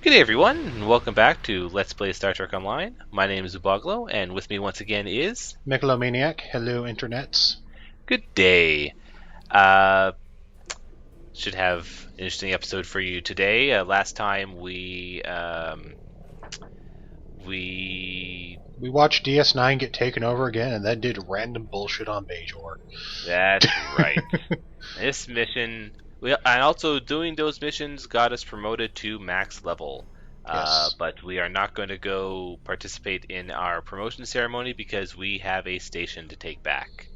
Good day, everyone, and welcome back to Let's Play Star Trek Online. My name is Umbaglo, and with me once again is... Mechalomaniac, hello internets. Good day. Uh, should have an interesting episode for you today. Last time we watched DS9 get taken over again and then did random bullshit on Bajor. That's right. This mission... and also doing those missions got us promoted to max level. Yes. But we are not going to go participate in our promotion ceremony because we have a station to take back.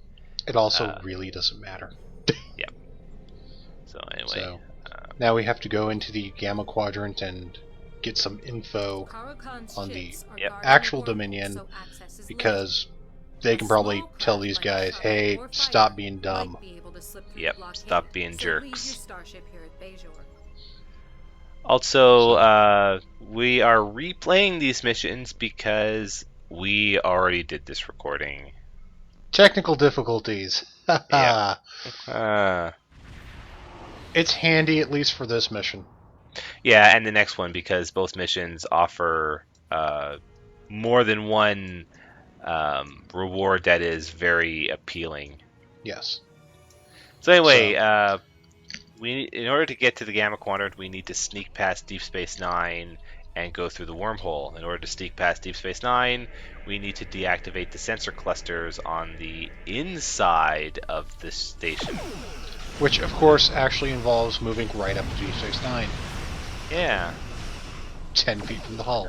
It also really doesn't matter. Yep. So anyway, now we have to go into the Gamma Quadrant and get some info on the actual Dominion, because they can probably tell these guys, hey, stop being dumb. Yep, stop being jerks. Also, we are replaying these missions because we already did this recording. Technical difficulties. Yeah. It's handy, at least for this mission. Yeah, and the next one, because both missions offer more than one reward that is very appealing. Yes. So anyway, in order to get to the Gamma Quadrant, we need to sneak past Deep Space Nine and go through the wormhole. In order to sneak past Deep Space Nine, we need to deactivate the sensor clusters on the inside of the station. Which, of course, actually involves moving right up to Deep Space Nine. Yeah. 10 feet from the hull.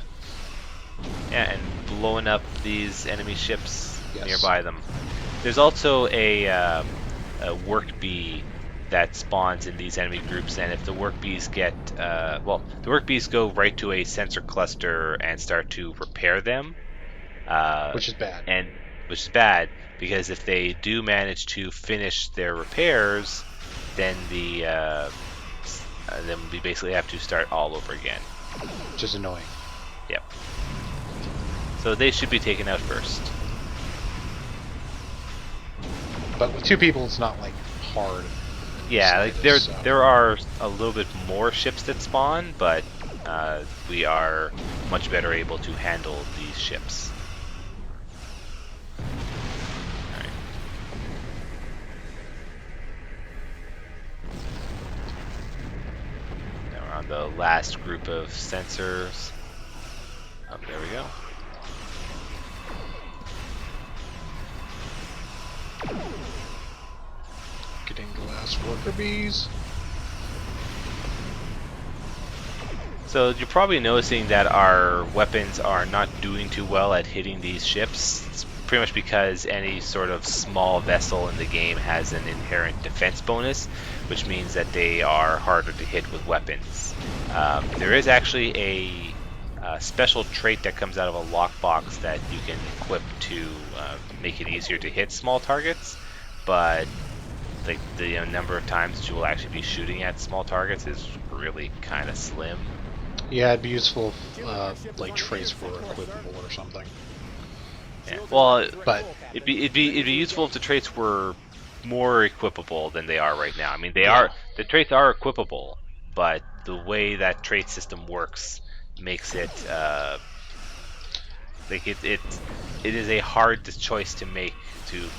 Yeah, and blowing up these enemy ships nearby them. There's also a work bee that spawns in these enemy groups, and if the work bees get the work bees go right to a sensor cluster and start to repair them, which is bad. Which is bad because if they do manage to finish their repairs, then then we basically have to start all over again, which is annoying. Yep. So they should be taken out first. But with two people, it's not like hard. Yeah, like there are a little bit more ships that spawn, but we are much better able to handle these ships. All right. Now we're on the last group of sensors. Oh, there we go. Getting the last worker bees. So you're probably noticing that our weapons are not doing too well at hitting these ships. It's pretty much because any sort of small vessel in the game has an inherent defense bonus, which means that they are harder to hit with weapons. There is actually a special trait that comes out of a lockbox that you can equip to make it easier to hit small targets, but like the number of times that you will actually be shooting at small targets is really kind of slim. Yeah, it'd be useful if like traits were equipable or something. Yeah. Well, but it'd be useful if the traits were more equipable than they are right now. I mean, the traits are equipable, but the way that trait system works makes it like it is a hard choice to make to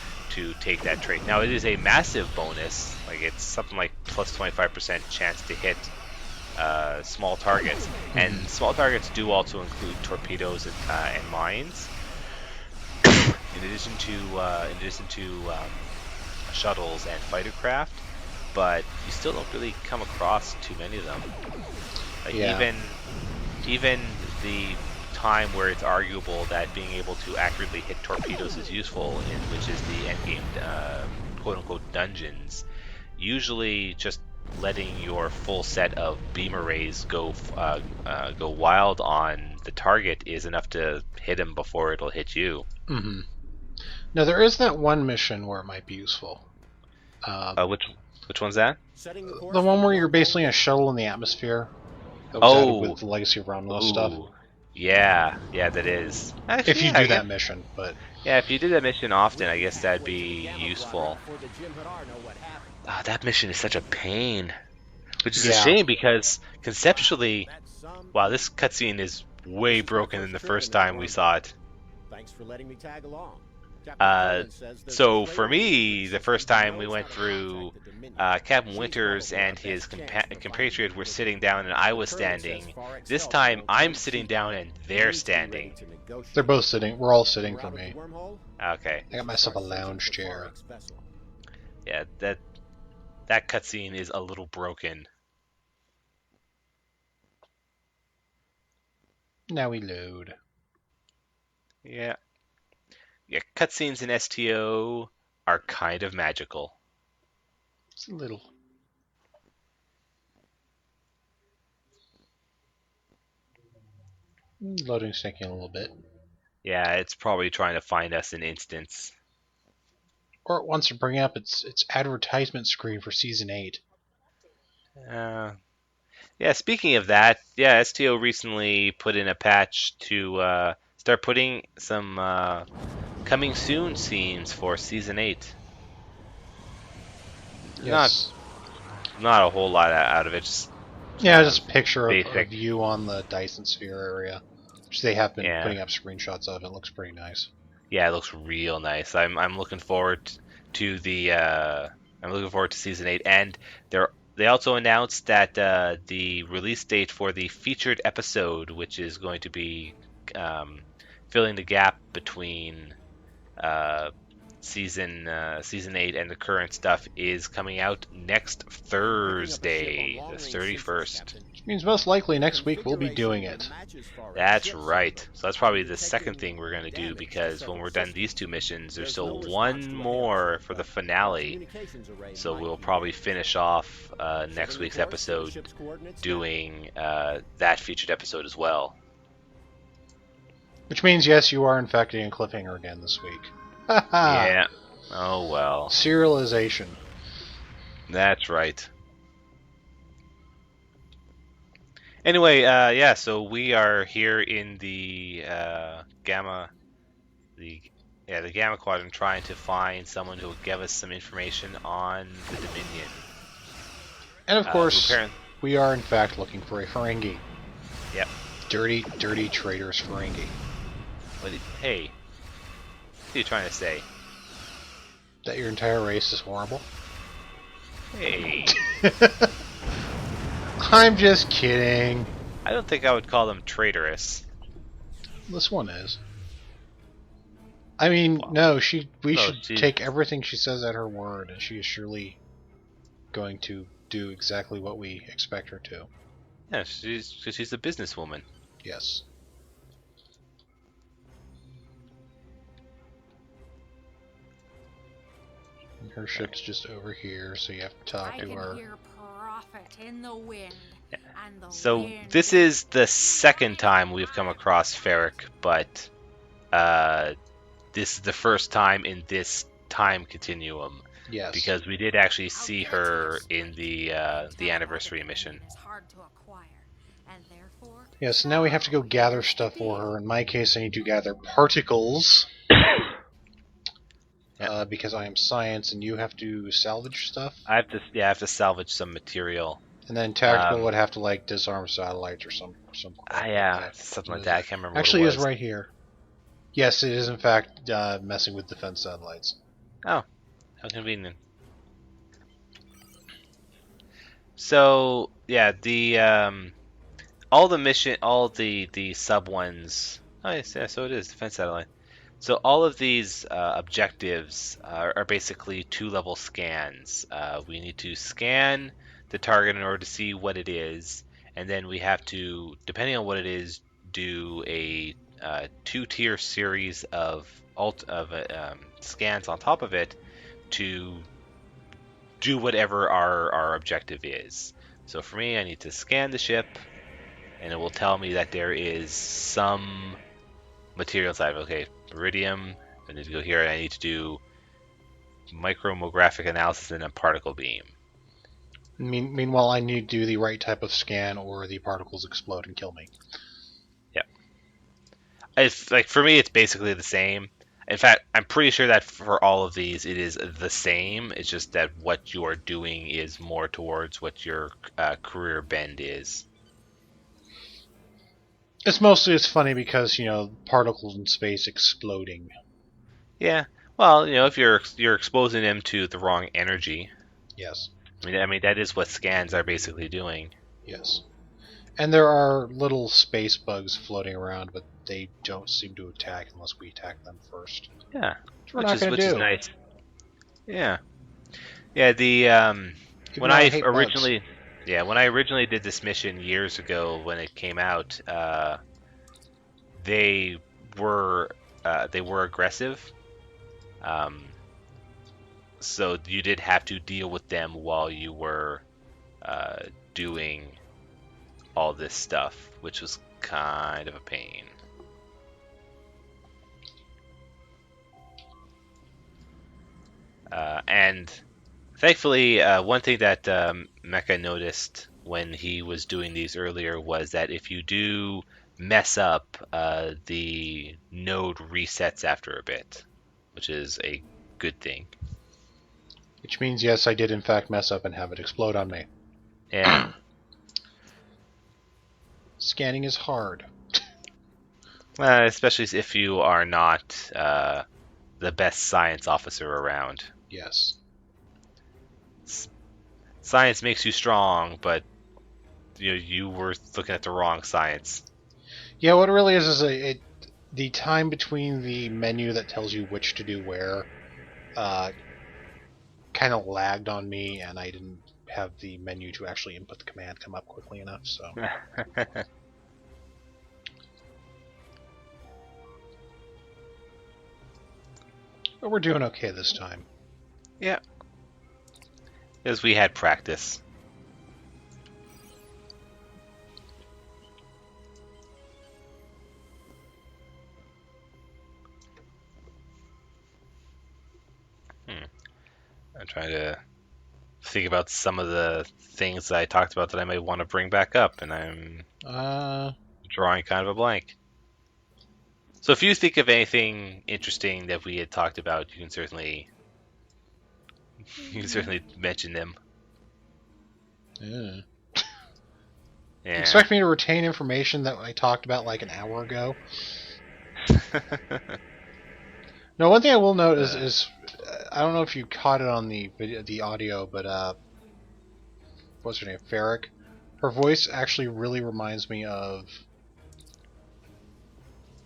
take that trait. Now it is a massive bonus, like it's something like plus 25% chance to hit small targets, and small targets do also include torpedoes and mines, in addition to shuttles and fighter craft. But you still don't really come across too many of them. Like even the time where it's arguable that being able to accurately hit torpedoes is useful, which is the endgame quote-unquote dungeons, usually just letting your full set of beam arrays go wild on the target is enough to hit him before it'll hit you. Mm-hmm. Now there is that one mission where it might be useful. Which one's that? The one where you're basically in a shuttle in the atmosphere. That was added with the Legacy of Romulus stuff. Yeah, that is. Actually, if you do that mission, but yeah, if you do that mission often, I guess that'd be useful. That mission is such a pain, which is a shame because conceptually, Wow, this cutscene is way broken than the first time we saw it. Thanks for letting me tag along. Captain So for me, the first time we went through, Captain Winters and his compatriot were sitting down and I was standing. This time I'm sitting down and they're standing. They're both sitting. We're all sitting for me. Okay. I got myself a lounge chair. Yeah, that cutscene is a little broken. Now we load. Yeah. Yeah, cutscenes in STO are kind of magical. It's a little. Loading's taking a little bit. Yeah, it's probably trying to find us an instance. Or it wants to bring up its advertisement screen for Season 8. Yeah, speaking of that, yeah, STO recently put in a patch to start putting some coming soon scenes for Season 8. Yes. Not a whole lot out of it. Just a picture basic. of you on the Dyson Sphere area, which they have been putting up screenshots of. It looks pretty nice. Yeah, it looks real nice. I'm looking forward to Season 8, and they also announced that the release date for the featured episode, which is going to be filling the gap between season 8 and the current stuff, is coming out next Thursday, the 31st. Which means most likely next week we'll be doing it. That's right. So that's probably the second thing we're going to do, because when we're done these two missions, there's still one more for the finale. So we'll probably finish off next week's episode doing that featured episode as well. Which means, yes, you are in fact getting a cliffhanger again this week. Yeah. Oh well. Serialization. That's right. Anyway, yeah, so we are here in the Gamma Quadrant, trying to find someone who will give us some information on the Dominion. And of course, we are in fact looking for a Ferengi. Yep. Dirty, dirty traitorous Ferengi. Hey, what are you trying to say? That your entire race is horrible? Hey. I'm just kidding. I don't think I would call them traitorous. This one is. I mean, no, we should take everything she says at her word, and she is surely going to do exactly what we expect her to. Yeah, she's a businesswoman. Yes. And her ship's just over here, so you have to talk to her. In the wind, so this is the second time we've come across Ferric, but this is the first time in this time continuum. Yes. Because we did actually see her in the anniversary mission. Yeah, so now we have to go gather stuff for her. In my case, I need to gather particles. Because I am science, and you have to salvage stuff. I have to salvage some material. And then tactical would have to like disarm satellites or something. Something like that. I can't remember. Actually, what it is right here. Yes, it is in fact messing with defense satellites. Oh, how convenient. So yeah, all the sub ones. Oh yes, yeah. So it is defense satellite. So all of these objectives are basically two-level scans. We need to scan the target in order to see what it is, and then we have to, depending on what it is, do a two-tier series of scans on top of it to do whatever our objective is. So for me, I need to scan the ship, and it will tell me that there is some material inside. Okay, iridium. I need to go here, and I need to do micromographic analysis and a particle beam. Meanwhile, I need to do the right type of scan, or the particles explode and kill me. Yep. It's like, for me, it's basically the same. In fact, I'm pretty sure that for all of these, it is the same. It's just that what you are doing is more towards what your career bend is. It's funny because, particles in space exploding. Yeah. Well, if you're exposing them to the wrong energy. Yes. I mean that is what scans are basically doing. Yes. And there are little space bugs floating around, but they don't seem to attack unless we attack them first. Yeah. Which we're not going to do. Which is nice. Yeah. Yeah, when I I hate originally bugs. yeah, when I originally did this mission years ago when it came out, they were aggressive. So you did have to deal with them while you were doing all this stuff, which was kind of a pain. And thankfully, one thing that Mecha noticed when he was doing these earlier was that if you do mess up, the node resets after a bit, which is a good thing. Which means, yes, I did in fact mess up and have it explode on me. Yeah. Scanning is hard. Especially if you are not the best science officer around. Yes. Science makes you strong, but you were looking at the wrong science. Yeah, what it really is the time between the menu that tells you which to do where kind of lagged on me, and I didn't have the menu to actually input the command come up quickly enough, so... But we're doing okay this time. Yeah. Because we had practice. I'm trying to think about some of the things that I talked about that I might want to bring back up, and I'm drawing kind of a blank. So if you think of anything interesting that we had talked about, you can certainly mention them. Yeah. Yeah. Expect me to retain information that I talked about like an hour ago? No, one thing I will note is I don't know if you caught it on the audio, but what's her name? Ferric. Her voice actually really reminds me of...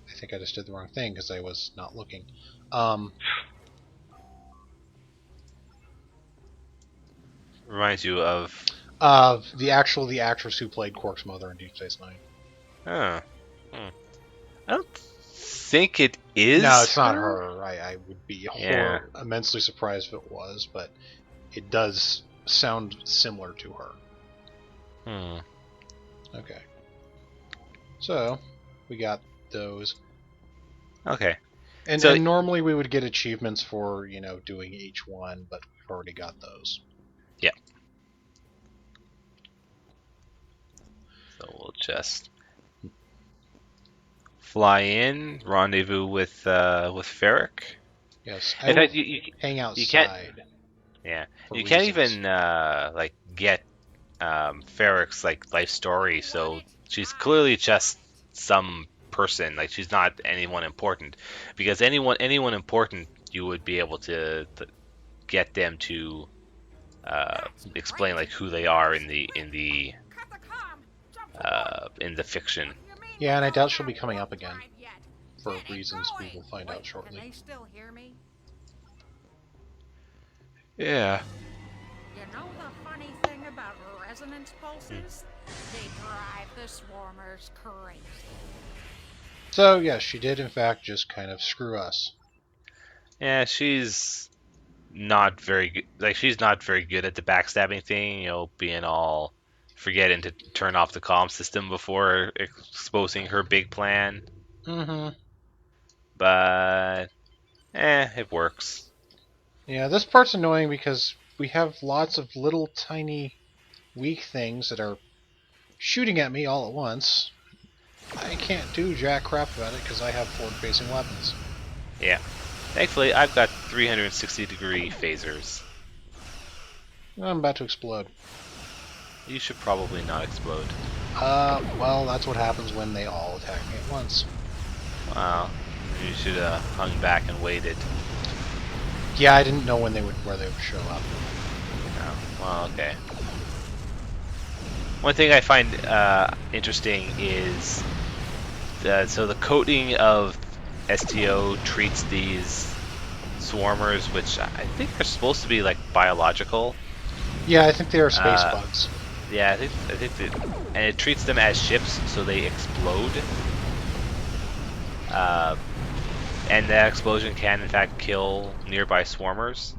I think I just did the wrong thing because I was not looking. Reminds you of the actress who played Quark's mother in Deep Space Nine. Oh. I don't think it is. No, it's not her. I would be immensely surprised if it was, but it does sound similar to her. Okay. So, we got those. Okay. And normally we would get achievements for, doing each one, but we've already got those. Yeah. So we'll just fly in, rendezvous with Ferric. Yes. In fact, you hang outside. You can't. Yeah. You can't even get Ferric's life story. So she's clearly just some person. Like she's not anyone important. Because anyone important, you would be able to get them to explain who they are in the fiction. Yeah, and I doubt she'll be coming up again for reasons we will find out shortly. Can they still hear me? Yeah. You know the funny thing about resonance pulses? They drive the swarmers crazy. So, yes, she did in fact just kind of screw us. Yeah, she's not very good. She's not very good at the backstabbing thing, being all forgetting to turn off the comm system before exposing her big plan. Mm-hmm. But, it works. Yeah, this part's annoying because we have lots of little tiny weak things that are shooting at me all at once. I can't do jack crap about it because I have forward-facing weapons. Yeah. Thankfully, I've got 360-degree phasers. I'm about to explode. You should probably not explode. Well, that's what happens when they all attack me at once. Wow. You should have hung back and waited. Yeah, I didn't know where they would show up. Oh, well, okay. One thing I find interesting is so the coating of STO treats these swarmers, which I think are supposed to be like biological. Yeah, I think they are space bugs. Yeah, I think that, and it treats them as ships, so they explode. And that explosion can, in fact, kill nearby swarmers.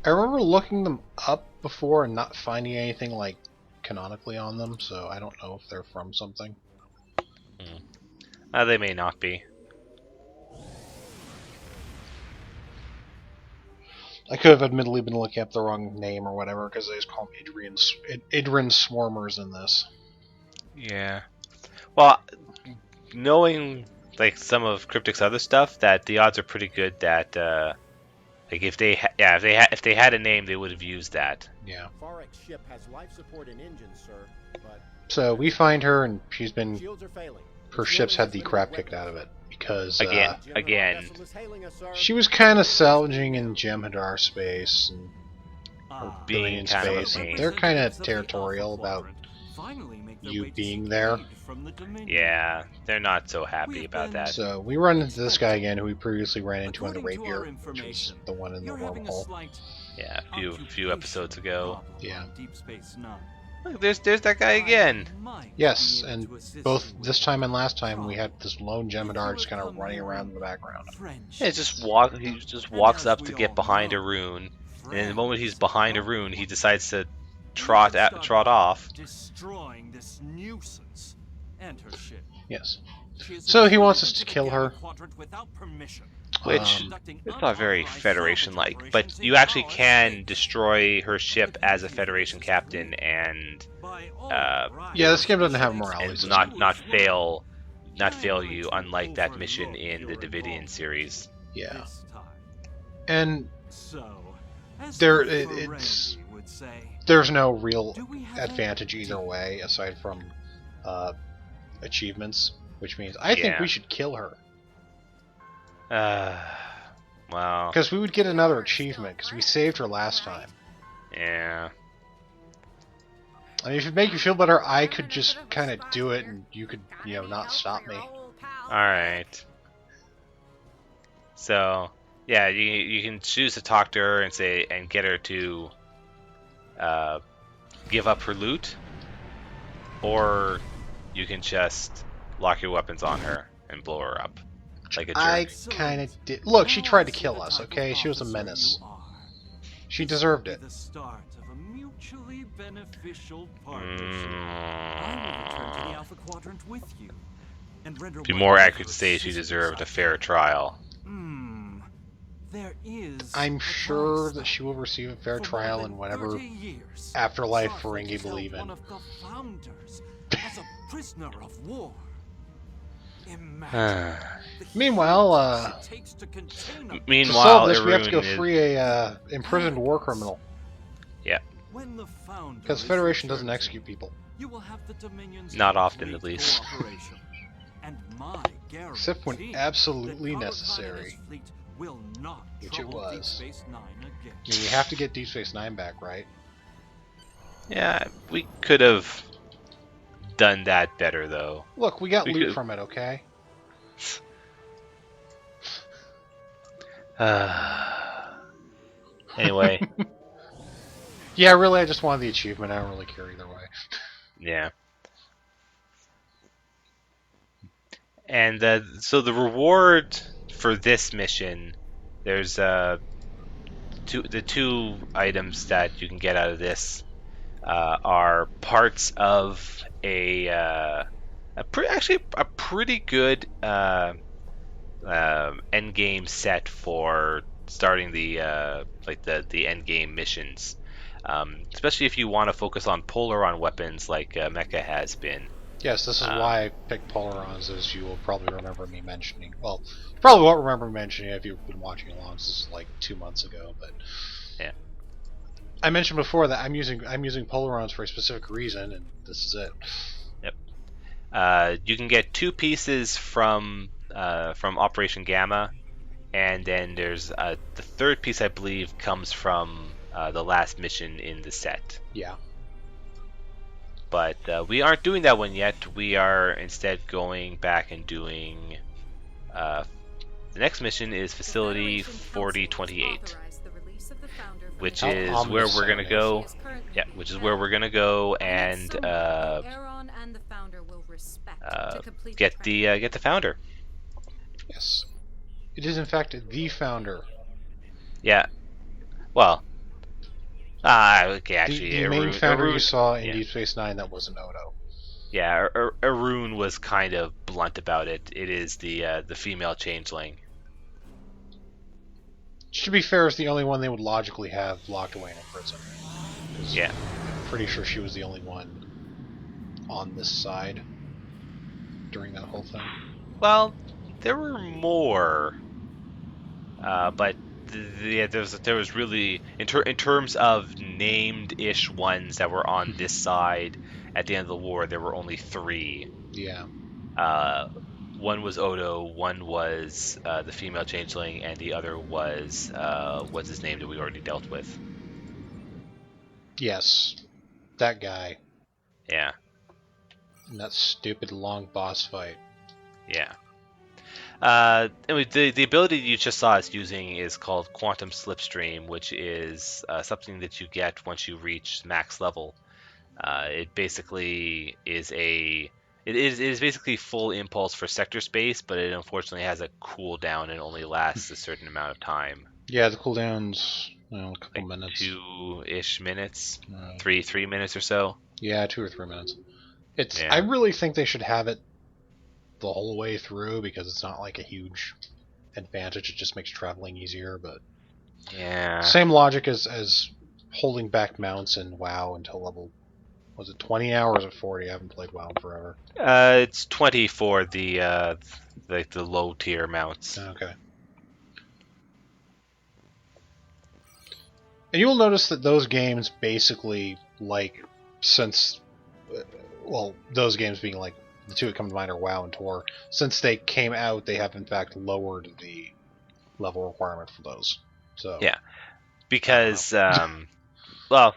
I remember looking them up before and not finding anything like canonically on them, so I don't know if they're from something. They may not be. I could have admittedly been looking up the wrong name or whatever, because they just call them Idrin Swarmers in this. Yeah. Well, knowing like some of Cryptic's other stuff, that the odds are pretty good that like if they had a name, they would have used that. Yeah. Farek's ship has life support and engines, sir, but So we find her, and she's been. shields are failing. Her ship's had the crap kicked out of it because Again. she was kind of salvaging in Jem'Hadar space and Being in kind of a space. pain. They're kind of territorial about you being there. Yeah, they're not so happy about that. So we run into this guy again, who we previously ran into in the Rapier, which is the one in the wormhole. Yeah, a few episodes ago. Yeah. Look, there's that guy again. Yes, and both this time and last time we had this lone Jem'Hadar just kind of running around in the background. Yeah, he just walks up to get behind a rune, and the moment he's behind a rune, he decides to trot off. Destroying this nuisance and her ship. Yes. So he wants us to kill her. Which is not very Federation-like, but you actually can destroy her ship as a Federation captain and Yeah, this game doesn't have a morality and system. not fail you, unlike that mission in the Davidian series. Yeah. And there's no real advantage either way, aside from achievements, which means I think we should kill her. Wow. Because we would get another achievement, because we saved her last time. Yeah. I mean, if it make you feel better, I could just kind of do it, and you could, not stop me. Alright. So, yeah, you can choose to talk to her and get her to give up her loot, or you can just lock your weapons on her and blow her up like a jerk. I kind of did. Look, she tried to kill us, okay? She was a menace. She deserved it. Be more accurate to say she deserved a fair trial. I'm sure that she will receive a fair trial in whatever afterlife Ferengi believe in. Meanwhile, to solve this, we have to go free a imprisoned war criminal. Yeah. Because the Federation doesn't execute people. Not often, at least. Except when absolutely necessary. Which it was. I mean, we have to get Deep Space Nine back, right? Yeah, we could have done that better, though. Look, we got loot from it, okay? Anyway. Yeah, really, I just wanted the achievement. I don't really care either way. Yeah. And so the reward for this mission, there's the two items that you can get out of this are parts of a pretty good end game set for starting the end game missions, especially if you want to focus on Polaron weapons like Mecha has been. Yes, this is why I picked Polarons, as you will probably remember me mentioning. Well, you probably won't remember me mentioning it if you've been watching along. This is like 2 months ago, but yeah. I mentioned before that I'm using Polarons for a specific reason, and this is it. Yep. You can get 2 pieces from Operation Gamma, and then there's the 3rd piece, I believe, comes from the last mission in the set. Yeah. But we aren't doing that one yet. We are instead going back and doing. The next mission is Facility 4028, which is where we're gonna go. Yeah, which is where we're gonna go and get the founder. Yes. It is in fact the founder. Yeah. Well. Okay, actually, the main founder Arun, you saw in Deep Space Nine, that wasn't Odo. Yeah, Arun was kind of blunt about it. It is the female changeling. To be fair, it's the only one they would logically have locked away in a prison. Yeah. I'm pretty sure she was the only one on this side during that whole thing. Well, there were more, but there was really in terms of named-ish ones that were on this side at the end of the war. There were only 3. Yeah. One was Odo, one was the female changeling, and the other was what's his name that we already dealt with. Yes, that guy. Yeah. And that stupid long boss fight. Yeah. Anyway, the ability you just saw us using is called Quantum Slipstream, which is something that you get once you reach max level. It basically is it is basically full impulse for sector space, but it unfortunately has a cooldown and only lasts a certain amount of time. Yeah, the cooldown's a couple like minutes. 2-ish minutes, 3 minutes or so. Yeah, 2 or 3 minutes. It's. Yeah. I really think they should have it the whole way through because it's not like a huge advantage. It just makes traveling easier. But yeah, same logic as holding back mounts in WoW until level. Was it 20 now or was it 40? I haven't played WoW in forever. It's 20 for the low tier mounts. Okay. And you will notice that those games basically, like, since, well, those games being like the 2 that come to mind are WoW and Tor. Since they came out, they have in fact lowered the level requirement for those. So yeah, because well,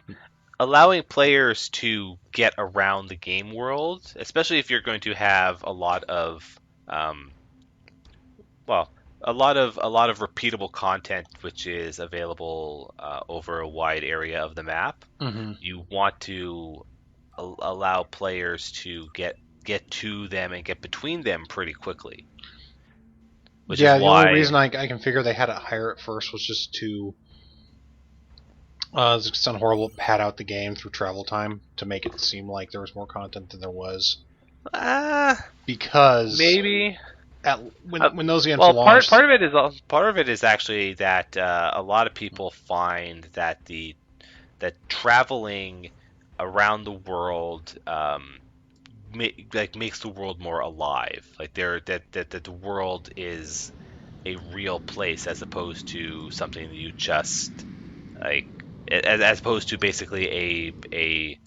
allowing players to get around the game world, especially if you're going to have a lot of a lot of repeatable content which is available over a wide area of the map. Mm-hmm. You want to allow players to get to them and get between them pretty quickly. Which yeah, is the why... only reason I can figure they had it higher at first was just to it's sound horrible, pad out the game through travel time to make it seem like there was more content than there was. Because maybe when those games launched, part of it is actually that a lot of people find that that traveling around the world makes the world more alive. Like that the world is a real place as opposed to something that you just like as opposed to basically a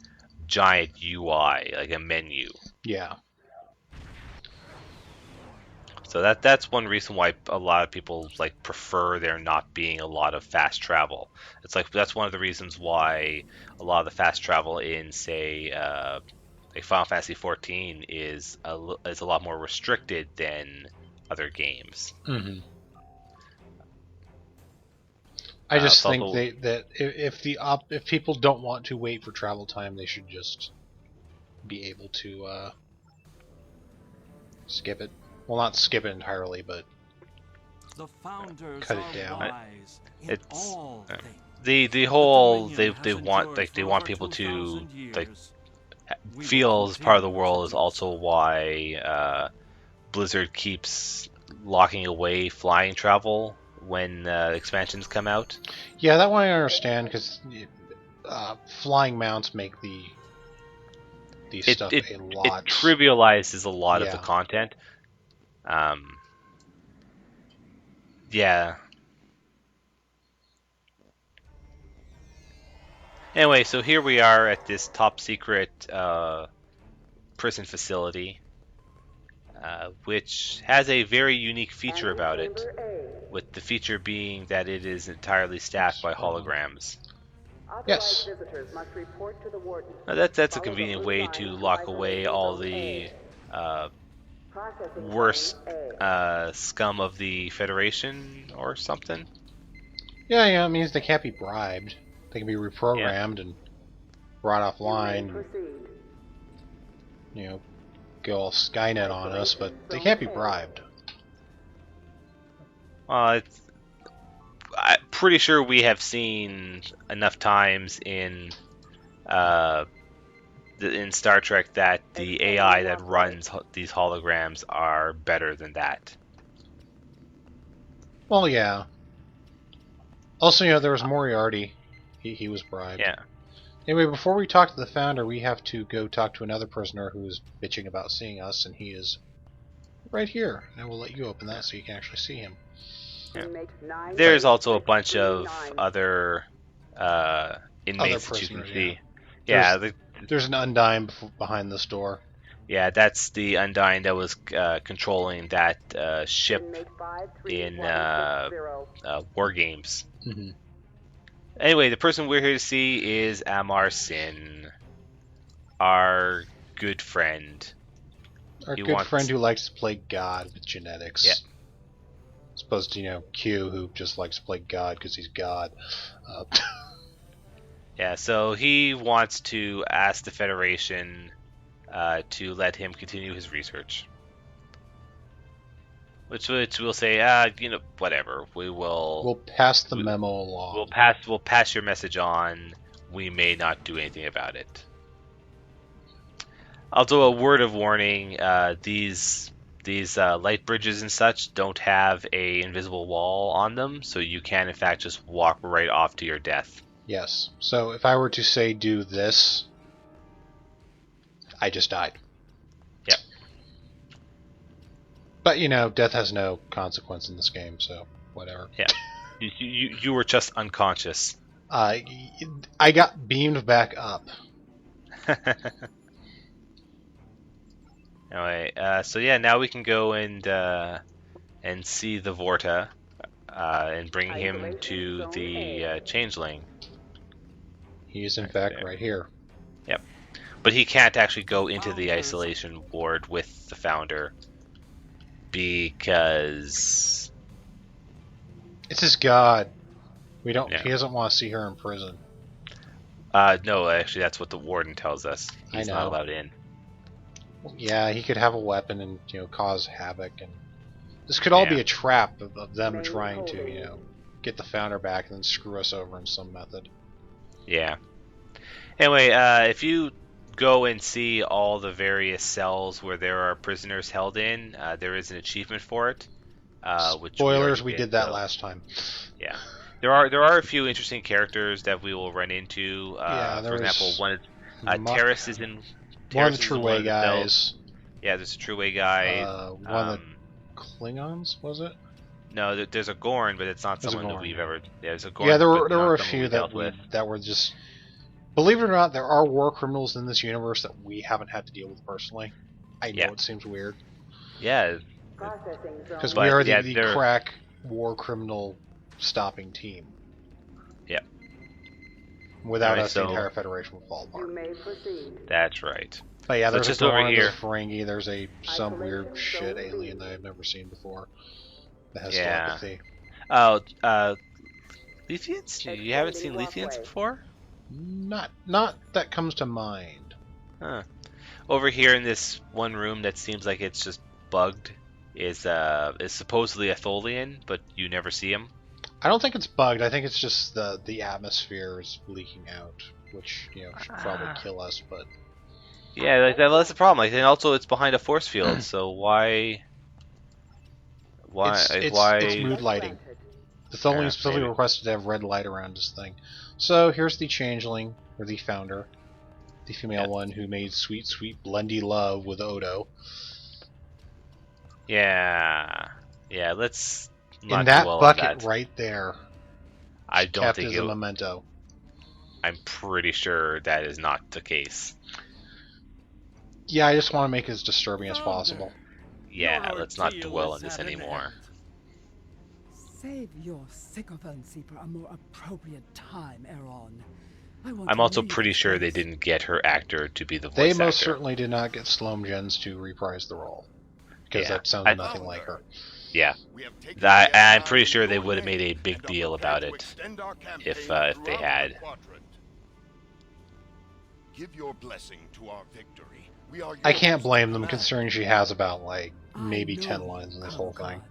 giant UI, like a menu. Yeah. So that's one reason why a lot of people like prefer there not being a lot of fast travel. It's like that's one of the reasons why a lot of the fast travel in say like Final Fantasy 14 is a lot more restricted than other games. Mm-hmm. I just think that if people don't want to wait for travel time, they should just be able to skip it. Well, not skip it entirely, but cut it down. It's the whole they want people to like feel as part of the world is also why Blizzard keeps locking away flying travel when expansions come out. Yeah, that one I understand because flying mounts make the stuff a lot. It trivializes a lot of the content. Anyway, so here we are at this top secret prison facility, which has a very unique feature about it, with the feature being that it is entirely staffed by holograms. Yes. Now that's a convenient way to lock away all the worst scum of the Federation or something. Yeah, it means they can't be bribed. They can be Yeah. reprogrammed and brought offline. You know, go all Skynet on us, but they can't be bribed. I'm pretty sure we have seen enough times in Star Trek that the AI that runs these holograms are better than that. Well, yeah. Also, you know, there was Moriarty. He was bribed. Yeah. Anyway, before we talk to the founder, we have to go talk to another prisoner who is bitching about seeing us, and he is right here. I will let you open that so you can actually see him. Yeah. There's also a bunch of other inmates that you can see. Yeah, there's an Undyne behind this door. Yeah, that's the Undyne that was controlling that ship in War Games. Mm-hmm. Anyway, the person we're here to see is Amar Sin, our good friend. Our good friend who likes to play God with genetics. Yeah. As opposed to, you know, Q, who just likes to play God because he's God. Yeah, so he wants to ask the Federation to let him continue his research. Which we'll say, you know, whatever. We'll pass the memo along. We'll pass your message on. We may not do anything about it. Although a word of warning, these light bridges and such don't have a invisible wall on them, so you can in fact just walk right off to your death. Yes. So if I were to say do this, I just died. Yep. But you know, death has no consequence in this game, so whatever. Yeah. You were just unconscious. I got beamed back up. Anyway, so yeah, now we can go and see the Vorta and bring him to the Changeling. He is in fact right here. Yep. But he can't actually go into the isolation ward with the founder because it's his god. We don't. Yeah. He doesn't want to see her in prison. No, actually, that's what the warden tells us. He's not allowed in. Yeah, he could have a weapon and, you know, cause havoc, and this could all be a trap of them trying to, you know, get the founder back and then screw us over in some method. Yeah. Anyway, if you go and see all the various cells where there are prisoners held in, there is an achievement for it. Spoilers, we did that last time. Yeah. There are a few interesting characters that we will run into. For example, one Terrace is in. One of the True Way guys. Yeah, there's a True Way guy. One of the Klingons, was it? No, there's a Gorn, but it's not someone that we've ever. There's a Gorn. Yeah, there were a few that were just. Believe it or not, there are war criminals in this universe that we haven't had to deal with personally. I know it seems weird. Yeah. Because we are the crack war criminal stopping team. Yeah. Without us, the entire Federation will fall apart. That's right. But yeah, there's just a over here. There's a Ferengi, there's some weird shit alien that I've never seen before that has telepathy. Oh, Lethians? You haven't seen Lethians before? Not that comes to mind. Huh. Over here in this one room that seems like it's just bugged is supposedly a Tholian, but you never see him. I don't think it's bugged. I think it's just the atmosphere is leaking out, which, you know, should probably kill us. But yeah, that's the problem. Like, and also it's behind a force field, so why? It's mood lighting. The Tholian specifically requested to have red light around this thing. So here's the Changeling, or the founder, the female one who made sweet, sweet blendy love with Odo. Yeah, let's. In that bucket right there. I don't think it was a memento. I'm pretty sure that is not the case. Yeah, I just want to make it as disturbing as possible. Yeah, Your let's not ordeal dwell on is this at an anymore. end. Save your sycophancy for a more appropriate time, Aaron. I want I'm to also read pretty its sure they face. didn't get her actor to be the voice They actor. most certainly did not get Sloan Jens to reprise the role. Because Yeah. that sounds nothing like her. Yeah, We have taken that, the I'm Empire pretty in sure they your would have name made a big and are deal prepared about to it extend our if campaign they throughout had. the quadrant. Give your blessing to our victory. We are I yours can't to blame them command. considering she has about, like, I maybe know 10 you, lines in this whole Colonel thing. Khan.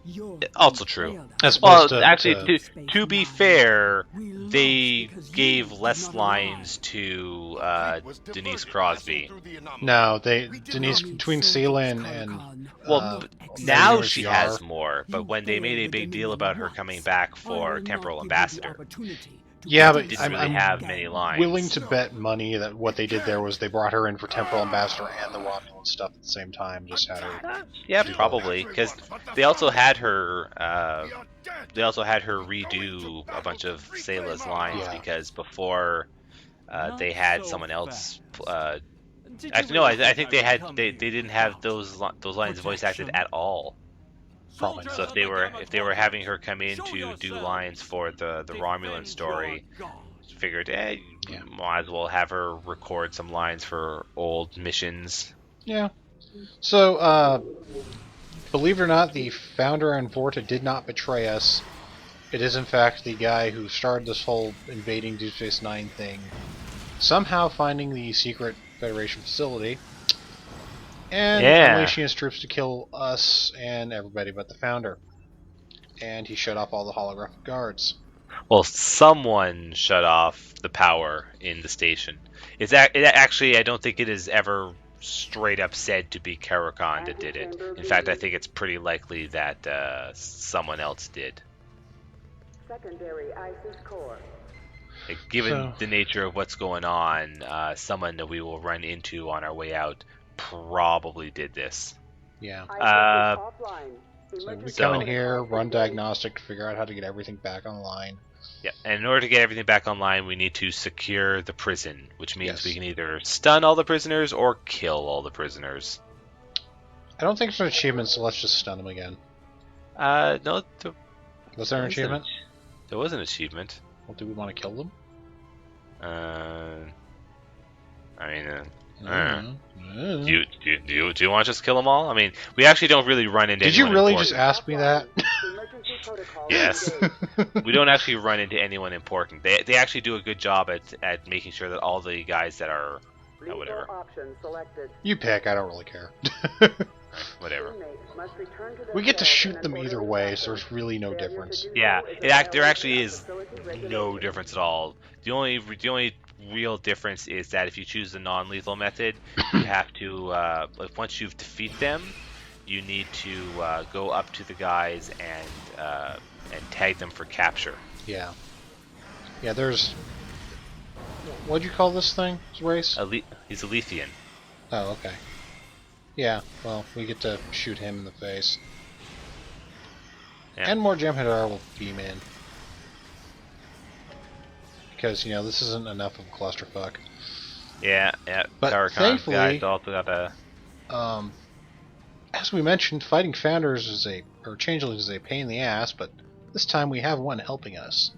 You're Also being true. trailed As us. opposed Well, to- actually, to- to be Space fair, Nine. We they lost because gave you less did not lines arrive. to The fleet was Denise diverted Crosby. passing through the anomaly. No, We did Denise, not need between soldiers, Ceylon Colonel and Khan, Well, not now Magnus she Yar. has more, but You when they made a failed the big deal Dominion about her once. coming back I for will Temporal not give you the Ambassador, opportunity to Yeah, do but the didn't really same have again. many lines. willing to bet money that what they did there was they brought her in for Temporal Ambassador and the Romulan stuff at the same time. Just had her. Yeah, do probably, because they also had her. They also had her redo a bunch of Sayla's lines Yeah. because before they had someone else. Did you Actually, no, really I think they would had come they here didn't have without those lines voice acted protection? at all. Probably Soldiers So of if they the were Gamma if they were Quadrant, having her come in show to do yourselves. lines for the Romulan Defend story, your God. figured, Yeah. might as well have her record some lines for old missions. Yeah. So, believe it or not, the founder and Vorta did not betray us. It is, in fact, the guy who started this whole invading Deep Space Nine thing, somehow finding the secret Federation facility, and Yeah. unleashing his troops to kill us and everybody but the founder. And he shut off all the holographic guards. Well, someone shut off the power in the station. Actually, I don't think it is ever straight up said to be Karakan that did it. In fact, I think it's pretty likely that someone else did. Secondary ISIS core. Like, given So- the nature of what's going on, someone that we will run into on our way out probably did this. Yeah. ISIS is offline. So we Emergency come in So- here, run diagnostic to figure out how to get everything back online. Yeah, and in order to get everything back online, we need to secure the prison, which means Yes. we can either stun all the prisoners or kill all the prisoners. I don't think there's an achievement, so let's just stun them again. No, Was there an achievement? There was an achievement. Well, do we want to kill them? I mean, Mm. do you want to just kill them all? I mean, we actually don't really run into. Did you anyone really important. just ask me that? Emergency protocol. Yes. engaged. We don't actually run into anyone important. They actually do a good job at making sure that all the guys that are Lethal whatever. option selected. You pick, I don't really care. whatever. Inmates must return to their We get to cells shoot in them an either orderly way, fashion. so there's really no Failure to difference. do so Yeah, is a there violation actually of is facility no regulations. difference at all. The only real difference is that if you choose the non-lethal method, you have to like once you've defeat them, you need to go up to the guys and tag them for capture. Yeah. Yeah, there's... What'd you call this thing? This race? He's a Lethian. Oh, okay. Yeah, well, we get to shoot him in the face. Yeah. And more Jem'Hadar will beam in. Because, you know, this isn't enough of a clusterfuck. Yeah. But Karakan thankfully- guys also got a. As we mentioned, fighting Founders or Changelings is a pain in the ass, but this time we have one helping us.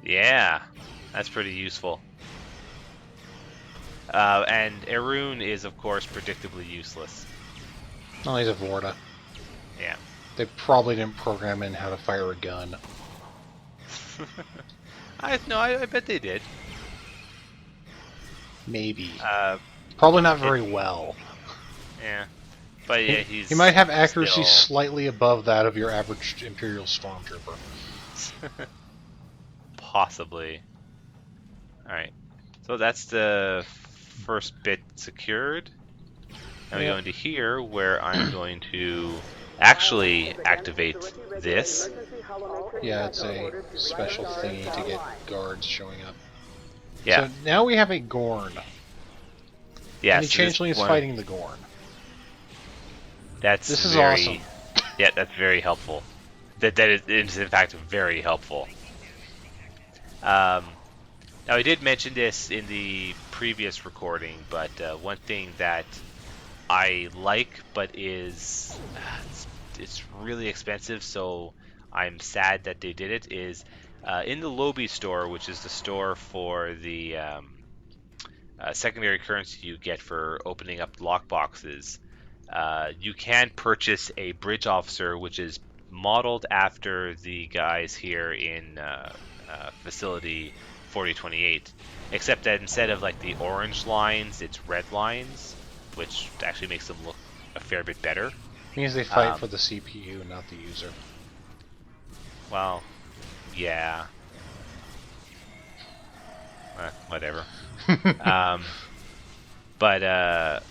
Yeah, that's pretty useful. And Erun is, of course, predictably useless. Oh, he's a Vorta. Yeah. They probably didn't program in how to fire a gun. I bet they did. Maybe. Uh, Probably not very well. Yeah. But yeah, he's. He might have accuracy still- slightly above that of your average Imperial Stormtrooper. Possibly. Alright. So that's the first bit secured. Now we Yeah. go into here where I'm going to actually activate this. Emergency holomatrix Yeah, it's backup a orders to special guards thingy to get online. guards showing up. Yeah. So now we have a Gorn. Yeah. And the so this Changeling is one- fighting the Gorn. That's This is very, awesome. Yeah, that's very helpful. That is in fact very helpful. Now, I did mention this in the previous recording, but one thing that I like, but it's really expensive, so I'm sad that they did it, is in the Lobby store, which is the store for the secondary currency you get for opening up lock boxes. You can purchase a bridge officer, which is modeled after the guys here in facility 4028, except that instead of like the orange lines, it's red lines, which actually makes them look a fair bit better. Means they fight for the CPU, not the user. Well, yeah. Whatever. But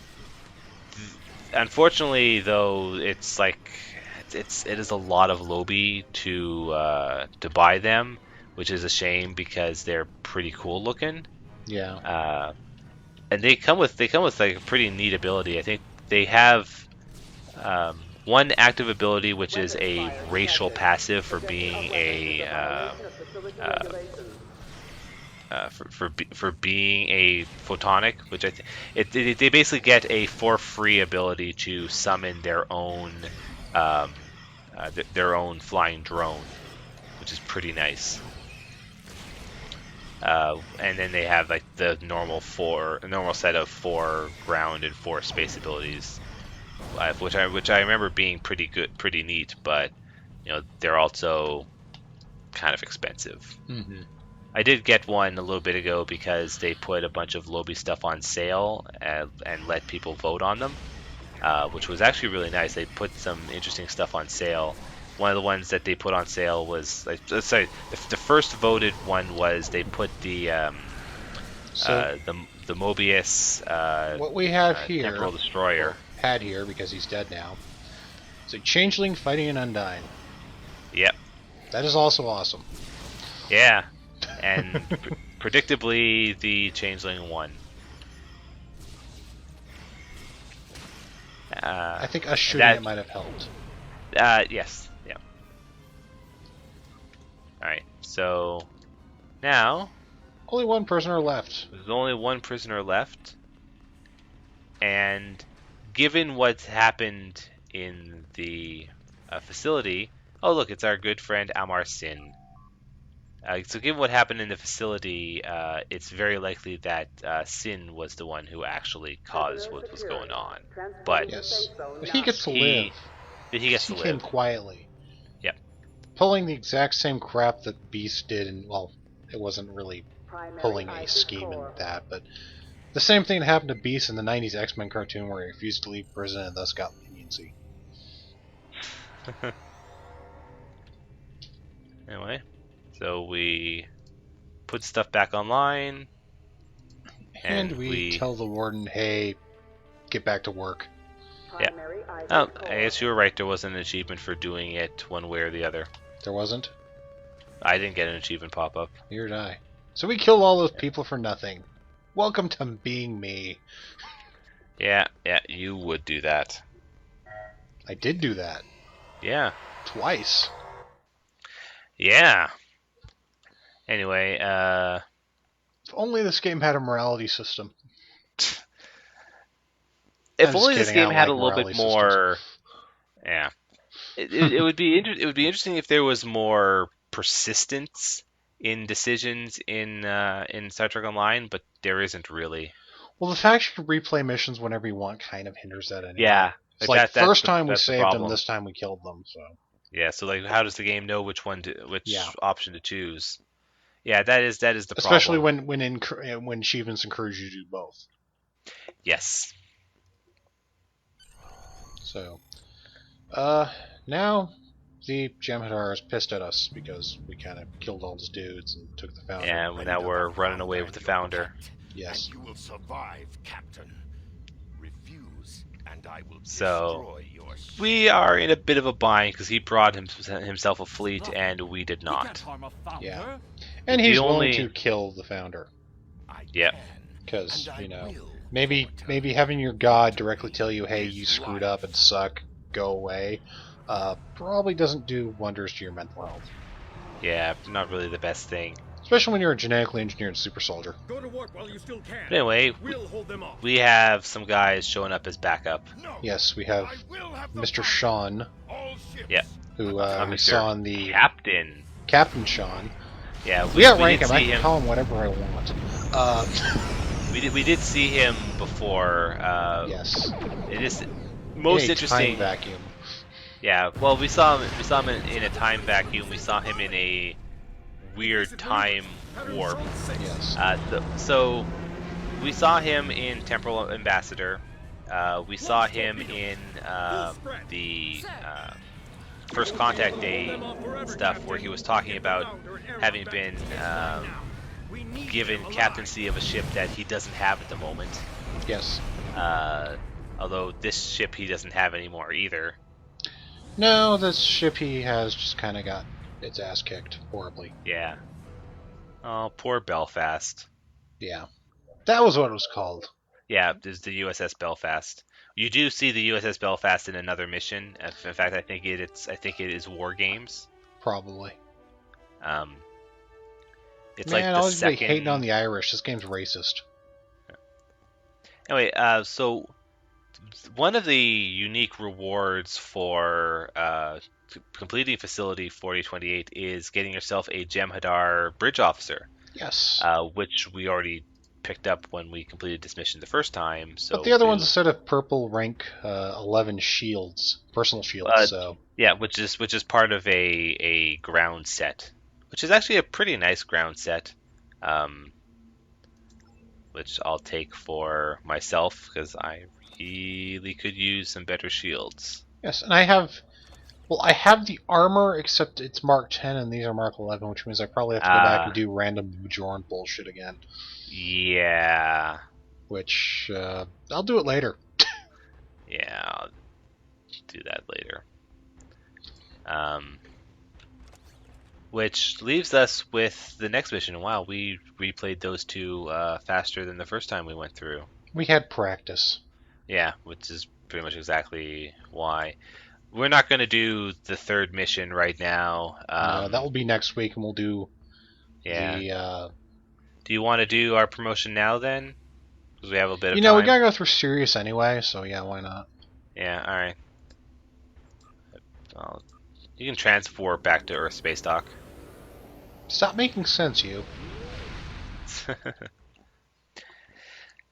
unfortunately, though, it's like it is a lot of lobby to buy them, which is a shame because they're pretty cool looking. Yeah. And they come with like a pretty neat ability. I think they have one active ability, which is a racial passive for being a for being a photonic, which they basically get a for free ability to summon their own flying drone, which is pretty nice. And then they have like the normal set of 4 ground and 4 space abilities, which I remember being pretty good, pretty neat. But they're also kind of expensive. Mm-hmm. I did get one a little bit ago because they put a bunch of Lobby stuff on sale and let people vote on them, which was actually really nice. They put some interesting stuff on sale. One of the ones that they put on sale was the first voted one was they put the Mobius what we have here, Temporal Destroyer. Had here because he's dead now. It's a changeling fighting an Undyne. Yep. That is also awesome. Yeah. And predictably, the Changeling won. I think us shooting it might have helped. Yes. Yeah. Alright, so now... Only one prisoner left. There's only one prisoner left. And given what's happened in the facility... Oh, look, it's our good friend Amar Sin. So given what happened in the facility, it's very likely that Sin was the one who actually caused what was going on. But yes, but he gets to live. He gets to live. He came quietly. Yep. Pulling the exact same crap that Beast did, and well, it wasn't really pulling a scheme in that, but the same thing that happened to Beast in the 90s X-Men cartoon where he refused to leave prison and thus got leniency. Anyway. So we put stuff back online, and we tell the warden, "Hey, get back to work." Yeah. Oh, I guess you were right. There wasn't an achievement for doing it one way or the other. There wasn't? I didn't get an achievement pop up. Neither did I. So we killed all those people for nothing. Welcome to being me. Yeah, you would do that. I did do that. Yeah. Twice. Yeah. Anyway, if only this game had a morality system. If only this game had a little bit more, yeah, it would be it would be interesting if there was more persistence in decisions in Star Trek Online, but there isn't really. Well, the fact you can replay missions whenever you want kind of hinders that anyway. Yeah, it's like first time we saved them, this time we killed them. So yeah, so like, how does the game know which option to choose? Yeah, that is the problem. Especially when achievements encourage you to do both. Yes. So, now the Jem'Hadar is pissed at us because we kind of killed all his dudes and took the founder. Yeah, now we're running away with the founder. Yes. And you will survive, Captain. Refuse, and I will So destroy your ship. we are in a bit of a bind because he brought himself a fleet and we did not. Yeah. And he's willing to kill the founder. Yep. Because, maybe having your god directly tell you, hey, you screwed up and suck, go away, probably doesn't do wonders to your mental health. Yeah, not really the best thing. Especially when you're a genetically engineered super soldier. Go to work while you still can. But anyway, We'll hold them off. we have some guys showing up as backup. No. Yes, we have I will have the Mr. fight. Shon, All ships. Yeah. who we Mr. saw in the Captain. Captain Shon. Yeah, We outrank did him. I see can call him whatever I want. We did see him before. Yes. It is most In a interesting. time vacuum. Yeah, well, we saw him in a time vacuum. We saw him in a weird time warp. Yes. So we saw him in Temporal Ambassador. We saw him in the First Contact Day stuff, where he was talking about having been given captaincy of a ship that he doesn't have at the moment. Yes. Although this ship he doesn't have anymore either. No, this ship he has just kind of got its ass kicked horribly. Yeah. Oh, poor Belfast. Yeah. That was what it was called. Yeah, there's the USS Belfast. You do see the USS Belfast in another mission. In fact, I think it is War Games. Probably. It's Man, like the always be second. hating on the Irish. This game's racist. Anyway, so one of the unique rewards for completing Facility 4028 is getting yourself a Jem'Hadar Bridge Officer. Yes. Which we already picked up when we completed this mission the first time. So but the other one's a set of purple rank 11 shields, personal shields. So yeah, which is part of a ground set, which is actually a pretty nice ground set, which I'll take for myself because I really could use some better shields. yes, and I have the armor, except it's Mark 10 and these are Mark 11, which means I probably have to go back and do random Bajoran bullshit again. Yeah. Which I'll do it later. Yeah, I'll do that later. Which leaves us with the next mission. Wow, we replayed those two faster than the first time we went through. We had practice. Yeah, which is pretty much exactly why. We're not going to do the third mission right now. No, that will be next week, and we'll do the... Do you want to do our promotion now, then? Because we have a bit of time. You know, we gotta go through Sirius anyway, so yeah, why not? Yeah, alright. Well, you can transport back to Earth Space Dock. Stop making sense, you.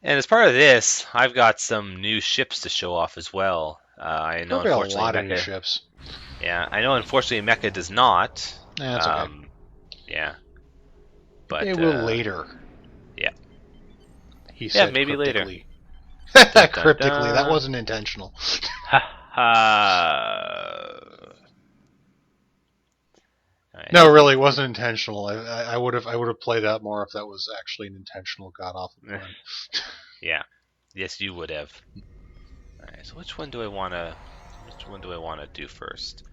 And as part of this, I've got some new ships to show off as well. I know, There'll be unfortunately, a lot of new Mecha, ships. yeah, I know, unfortunately, Mecha does not. That's okay. Yeah, but It will later. Yeah. He said maybe later. cryptically. Dun, Cryptically, dun. that wasn't intentional. Ha ha. Alright. No, really, it wasn't intentional. I would have played that more if that was actually an intentional god awful pun. Yeah. Yes, you would have. Alright, so which one do I wanna do first?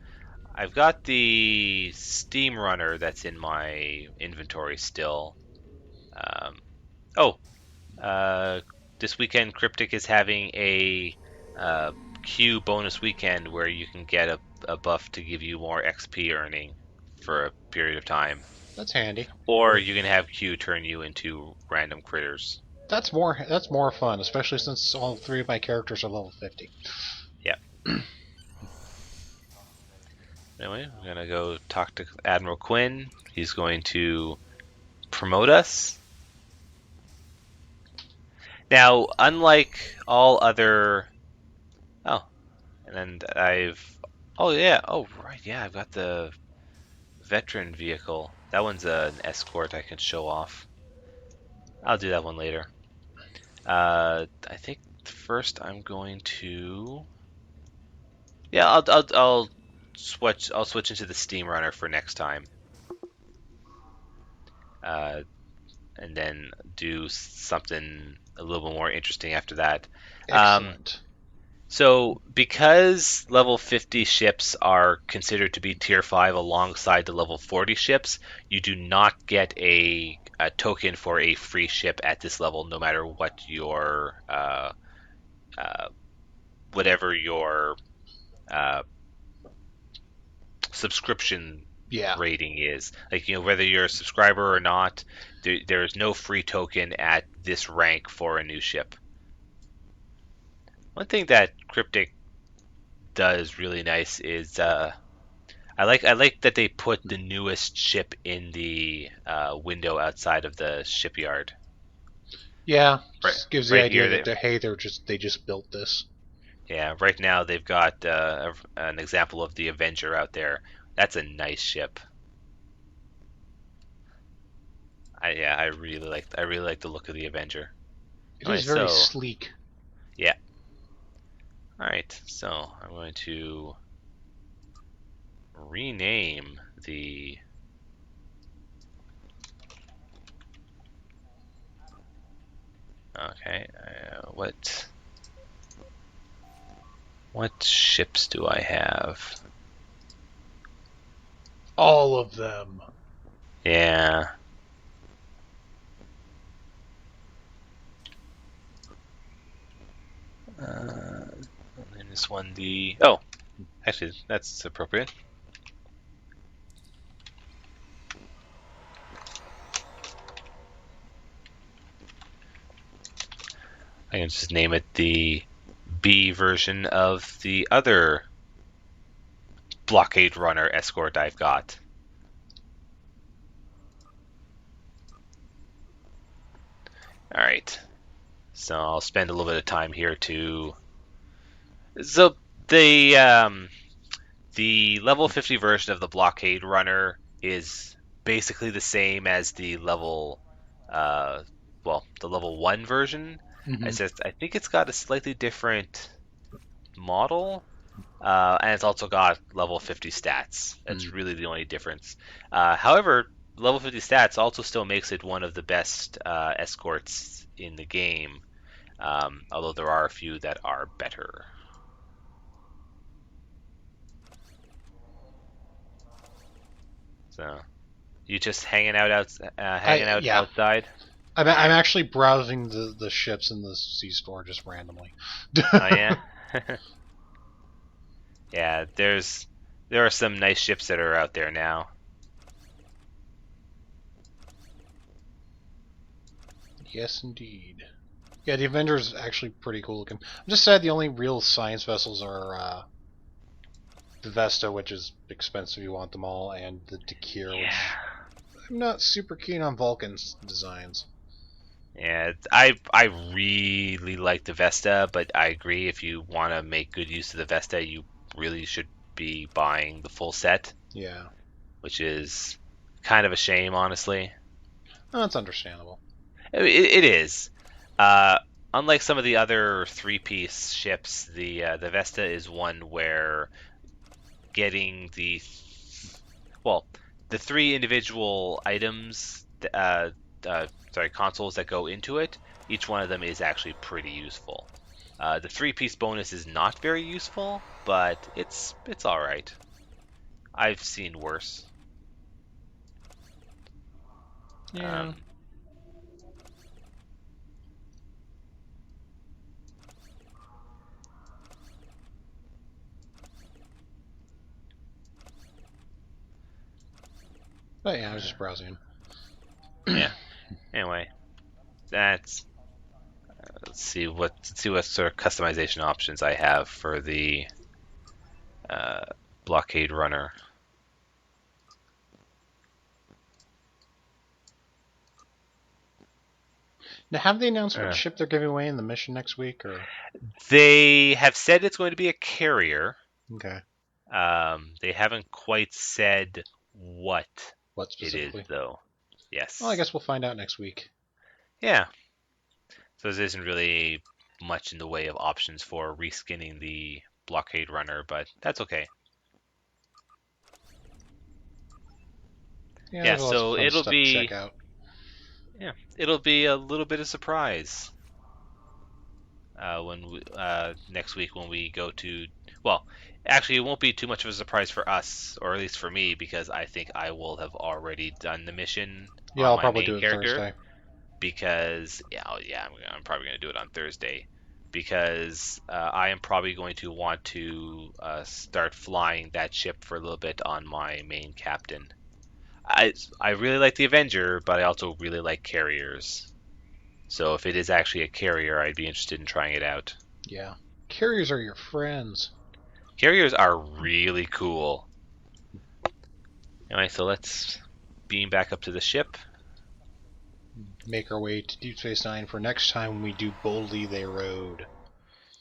I've got the Steam Runner that's in my inventory still. This weekend Cryptic is having a Q bonus weekend where you can get a buff to give you more XP earning for a period of time. That's handy. Or you can have Q turn you into random critters. That's more fun, especially since all three of my characters are level 50. Yeah. Anyway, we're gonna go talk to Admiral Quinn. He's going to promote us. Now, unlike all other... Oh, and I've... Oh, yeah. Oh, right, yeah, I've got the veteran vehicle. That one's an escort I can show off. I'll do that one later. I think first I'm going to... Yeah, I'll switch into the Steam Runner for next time. And then do something a little bit more interesting after that. Excellent. So, because level 50 ships are considered to be tier 5 alongside the level 40 ships, you do not get a token for a free ship at this level, no matter what your whatever your subscription rating is. Like, whether you're a subscriber or not, there is no free token at this rank for a new ship. One thing that Cryptic does really nice is I like that they put the newest ship in the window outside of the shipyard. Yeah, Right, just gives the right idea here, that they just built this. yeah, right now they've got an example of the Avenger out there. That's a nice ship. I really like the look of the Avenger. It is very sleek. Yeah. All right, so I'm going to rename the. Okay, what ships do I have? All of them. Yeah. And this one, actually, that's appropriate. I can just name it the B version of the other blockade runner escort I've got. All right. So I'll spend a little bit of time here to. So the level 50 version of the blockade runner is basically the same as the level, the level 1 version. Mm-hmm. I think it's got a slightly different model, and it's also got level 50 stats. That's really the only difference. However, level 50 stats also still makes it one of the best escorts in the game, although there are a few that are better. So, you just hanging out outside? I'm actually browsing the ships in the C-store just randomly. Oh yeah. Yeah, there are some nice ships that are out there now. Yes, indeed. Yeah, the Avenger's actually pretty cool looking. I'm just sad the only real science vessels are the Vesta, which is expensive if you want them all, and the Dekir, which I'm not super keen on Vulcan's designs. Yeah, I really like the Vesta, but I agree if you want to make good use of the Vesta, you really should be buying the full set. Yeah. Which is kind of a shame, honestly. Oh, that's understandable. It is. Unlike some of the other three-piece ships, the Vesta is one where getting the three individual items, consoles that go into it, each one of them is actually pretty useful. The three-piece bonus is not very useful, but it's all right. I've seen worse. Yeah. But yeah, I was just browsing. Yeah. Anyway, that's. Let's see what sort of customization options I have for the blockade runner. Now, have they announced what ship they're giving away in the mission next week? Or they have said it's going to be a carrier. Okay. They haven't quite said what specifically it is, though. Yes. Well, I guess we'll find out next week. Yeah. So there isn't really much in the way of options for reskinning the blockade runner, but that's okay. Yeah, so it'll be check out. Yeah, it'll be a little bit of surprise next week when we go to. Well, actually, it won't be too much of a surprise for us, or at least for me, because I think I will have already done the mission. Yeah, I'll probably do it Thursday. Because I'm probably going to do it on Thursday. because I am probably going to want to start flying that ship for a little bit on my main captain. I really like the Avenger, but I also really like carriers. So if it is actually a carrier, I'd be interested in trying it out. Yeah. Carriers are your friends. Carriers are really cool. Anyway, so let's beam back up to the ship. Make our way to Deep Space Nine for next time when we do Boldly They Rode.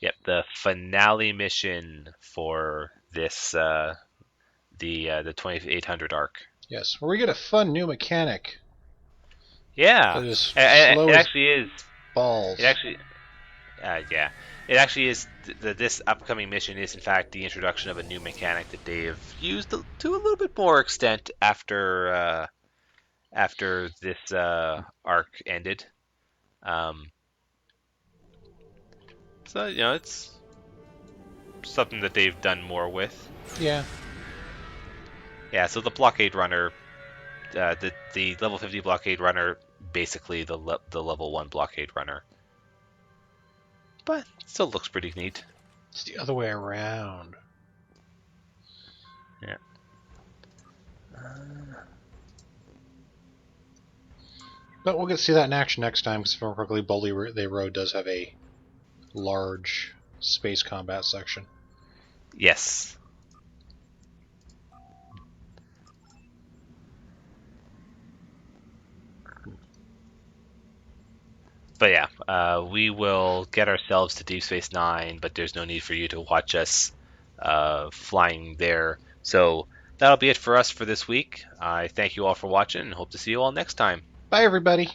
Yep, the finale mission for this the 2800 arc. Yes, where we get a fun new mechanic. Yeah, That is it slow as actually is. balls. It actually, yeah, it actually is. This upcoming mission is in fact the introduction of a new mechanic that they've used to a little bit more extent after this arc ended. So it's something that they've done more with. Yeah. Yeah. So the blockade runner, the level 50 blockade runner, basically the level 1 blockade runner. But it still looks pretty neat. It's the other way around. Yeah. But we'll get to see that in action next time, because if I remember correctly, Boldly They Rode does have a large space combat section. Yes. But yeah, we will get ourselves to Deep Space Nine, but there's no need for you to watch us flying there. So that'll be it for us for this week. I thank you all for watching and hope to see you all next time. Bye, everybody!